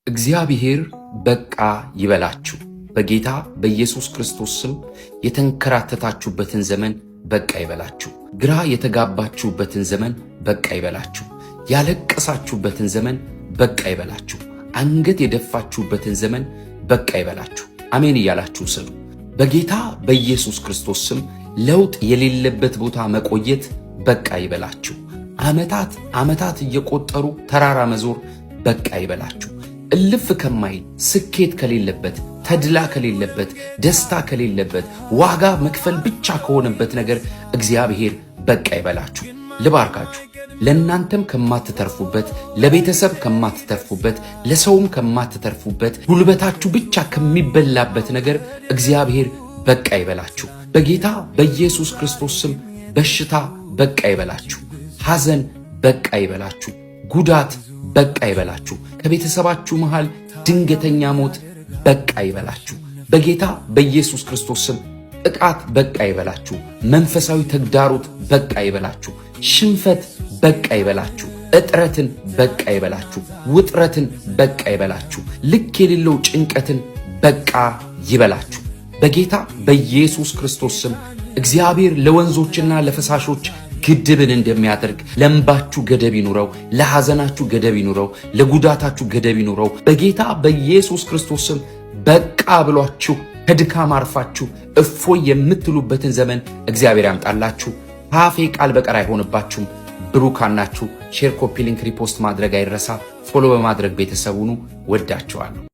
እግዚአብሔር በቃ ይበላችሁ። በጌታ በኢየሱስ ክርስቶስ ስም የተንከራተታችሁበትን ዘመን በቃ ይበላችሁ። ግራ የተጋባችሁበትን ዘመን በቃ ይበላችሁ። ያለቀሳችሁበትን ዘመን በቃ ይበላችሁ። አንገት የደፋችሁበትን ዘመን በቃ ይበላችሁ። አሜን እያላችሁ ስሙ። በጌታ በኢየሱስ ክርስቶስ ስም ለውጥ የሌለበት ቦታ መቆየት በቃ ይበላችሁ። ዓመታት እየቆጠሩ ተራራ መዞር በቃ ይበላችሁ። እልፍ ከማይል ስኬት ከሌለበት፣ ተድላ ከሌለበት፣ ደስታ ከሌለበት፣ ዋጋ መክፈል ብቻ ከሆነበት ነገር እግዚአብሔር በቃ ይበላችሁ። ልባርካችሁ። ለእናንተም ከማትተርፉበት፣ ለቤተሰብ ከማትተርፉበት፣ ለሰውም ከማትተርፉበት፣ ጉልበታችሁ ብቻ ከሚበላበት ነገር እግዚአብሔር በቃ ይበላችሁ። በጌታ በኢየሱስ ክርስቶስ ስም በሽታ በቃ ይበላችሁ። ሐዘን በቃ ይበላችሁ። ጉዳት በቃ ይበላችሁ። ከቤተሰባችሁ መሃል ድንገተኛ ሞት በቃ ይበላችሁ። በጌታ በኢየሱስ ክርስቶስ ስም ጥቃት በቃ ይበላችሁ። መንፈሳዊ ተግዳሮት በቃ ይበላችሁ። ሽንፈት በቃ ይበላችሁ። እጥረትን በቃ ይበላችሁ። ውጥረትን በቃ ይበላችሁ። ልክ የሌለው ጭንቀትን በቃ ይበላችሁ። በጌታ በኢየሱስ ክርስቶስ ስም እግዚአብሔር ለወንዞችና ለፈሳሾች ግድብን እንደሚያደርግ ለእንባችሁ ገደብ ይኑረው፣ ለሐዘናችሁ ገደብ ይኑረው፣ ለጉዳታችሁ ገደብ ይኑረው። በጌታ በኢየሱስ ክርስቶስ ስም በቃ ብሏችሁ ከድካም አርፋችሁ እፎይ የምትሉበትን ዘመን እግዚአብሔር ያምጣላችሁ። ካፌ ቃል በቀር አይሆንባችሁም። ብሩካን ናችሁ። ሼር፣ ኮፒ ሊንክ፣ ሪፖስት ማድረግ አይረሳ። ፎሎ በማድረግ ቤተሰቡኑ ወዳችኋለሁ።